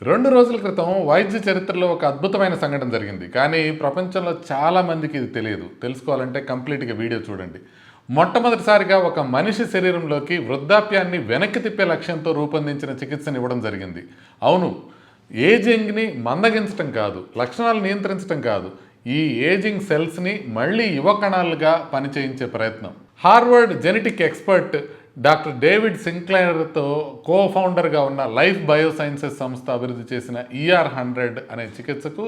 2 రోజుల క్రితం వైద్య చరిత్రలో ఒక అద్భుతమైన సంఘటన జరిగింది. కానీ ప్రపంచంలో చాలా మందికి ఇది తెలియదు. తెలుసుకోవాలంటే కంప్లీట్‌గా వీడియో చూడండి. మొట్టమొదటిసారిగా ఒక మనిషి శరీరంలోకి వృద్ధాప్యాన్ని వెనక్కి తిప్పే లక్ష్యంతో రూపొందించిన చికిత్సను ఇవ్వడం జరిగింది. అవును, ఏజింగ్‌ని మందగించటం కాదు, లక్షణాలు నియంత్రించటం కాదు, ఈ ఏజింగ్ సెల్స్‌ని మళ్ళీ యువ కణాలుగా పనిచేయించే ప్రయత్నం. Harvard genetic expert doctor David సింక్లైర్తో కో-ఫౌండర్గా ఉన్న లైఫ్ బయోసైన్సెస్ సంస్థ అభివృద్ధి చేసిన ER100 అనే చికిత్సకు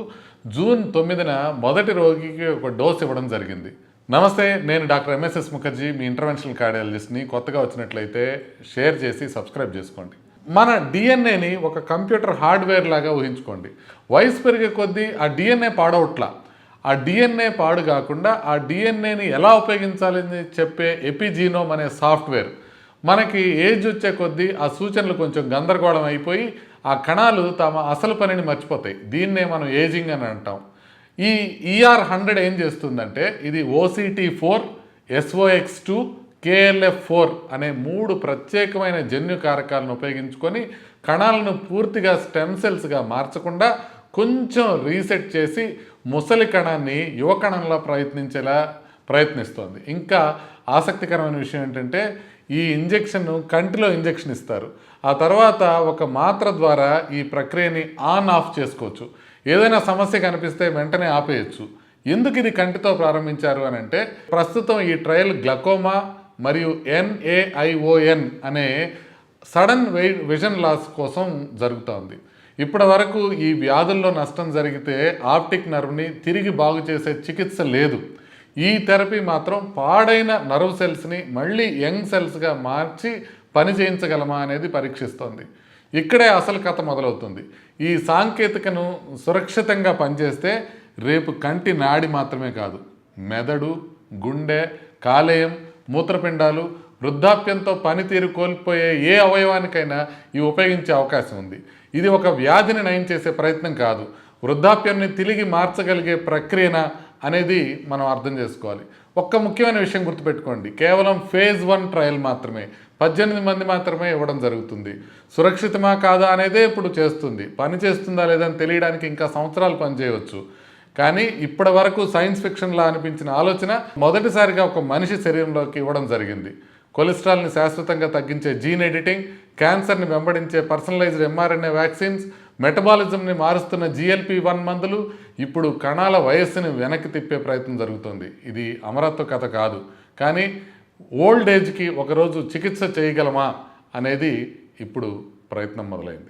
జూన్ 9న మొదటి రోగికి ఒక డోస్ ఇవ్వడం జరిగింది. నమస్తే, నేను డాక్టర్ ఎంఎస్ఎస్ ముఖర్జీ, మీ ఇంటర్వెన్షనల్ కార్డియాలజిస్ట్ని. కొత్తగా వచ్చినట్లయితే షేర్ చేసి సబ్స్క్రైబ్ చేసుకోండి. మన డిఎన్ఏని ఒక కంప్యూటర్ హార్డ్వేర్ లాగా ఊహించుకోండి. వయసు పెరిగే కొద్దీ ఆ డిఎన్ఏ పాడవట్లా. ఆ డిఎన్ఏ పాడు కాకుండా ఆ డిఎన్ఏని ఎలా ఉపయోగించాలని చెప్పే ఎపిజీనోమ్ అనే సాఫ్ట్వేర్ మనకి ఏజ్ వచ్చే కొద్దీ ఆ సూచనలు కొంచెం గందరగోళం అయిపోయి ఆ కణాలు తమ అసలు పనిని మర్చిపోతాయి. దీన్నే మనం ఏజింగ్ అని అంటాం. ఈ ER100 ఏం చేస్తుందంటే ఇది OCT4, SOX2, KLF4 అనే 3 ప్రత్యేకమైన జన్యు కారకాలను ఉపయోగించుకొని కణాలను పూర్తిగా స్టెమ్ సెల్స్గా మార్చకుండా కొంచెం రీసెట్ చేసి ముసలి కణాన్ని యువ కణంలో ప్రయత్నిస్తోంది. ఇంకా ఆసక్తికరమైన విషయం ఏంటంటే ఈ ఇంజెక్షన్ను కంటిలో ఇంజెక్షన్ ఇస్తారు. ఆ తర్వాత ఒక మాత్ర ద్వారా ఈ ప్రక్రియని ఆన్ ఆఫ్ చేసుకోవచ్చు. ఏదైనా సమస్య కనిపిస్తే వెంటనే ఆపేయచ్చు. ఎందుకు ఇది కంటితో ప్రారంభించారు అని అంటే, ప్రస్తుతం ఈ ట్రయల్ గ్లకోమా మరియు NAION అనే సడన్ విజన్ లాస్ కోసం జరుగుతోంది. ఇప్పటి వరకు ఈ వ్యాధుల్లో నష్టం జరిగితే ఆప్టిక్ నర్వ్ని తిరిగి బాగు చేసే చికిత్స లేదు. ఈ థెరపీ మాత్రం పాడైన నర్వ్ సెల్స్ని మళ్ళీ యంగ్ సెల్స్గా మార్చి పని చేయించగలమా అనేది పరీక్షిస్తోంది. ఇక్కడే అసలు కథ మొదలవుతుంది. ఈ సాంకేతికను సురక్షితంగా పనిచేస్తే రేపు కంటి నాడి మాత్రమే కాదు, మెదడు, గుండె, కాలేయం, మూత్రపిండాలు, వృద్ధాప్యంతో పనితీరు కోల్పోయే ఏ అవయవానికైనా ఇవి ఉపయోగించే అవకాశం ఉంది. ఇది ఒక వ్యాధిని నయం చేసే ప్రయత్నం కాదు, వృద్ధాప్యాన్ని తిరిగి మార్చగలిగే ప్రక్రియన అనేది మనం అర్థం చేసుకోవాలి. ఒక్క ముఖ్యమైన విషయం గుర్తుపెట్టుకోండి, కేవలం ఫేజ్ 1 ట్రయల్ మాత్రమే, 18 మంది మాత్రమే ఇవ్వడం జరుగుతుంది. సురక్షితమా కాదా అనేదే ఇప్పుడు చేస్తుంది. పని చేస్తుందా లేదని తెలియడానికి ఇంకా సంవత్సరాలు పనిచేయవచ్చు. కానీ ఇప్పటి వరకు సైన్స్ ఫిక్షన్లా అనిపించిన ఆలోచన మొదటిసారిగా ఒక మనిషి శరీరంలోకి ఇవ్వడం జరిగింది. కొలెస్ట్రాల్ని శాశ్వతంగా తగ్గించే జీన్ ఎడిటింగ్, క్యాన్సర్ని వెంబడించే పర్సనలైజ్డ్ mRNA వ్యాక్సిన్స్, మెటబాలిజంని మారుస్తున్న GLP-1 మందులు, ఇప్పుడు కణాల వయస్సుని వెనక్కి తిప్పే ప్రయత్నం జరుగుతుంది. ఇది అమరత్వ కథ కాదు, కానీ ఓల్డ్ ఏజ్కి ఒకరోజు చికిత్స చేయగలమా అనేది ఇప్పుడు ప్రయత్నం మొదలైంది.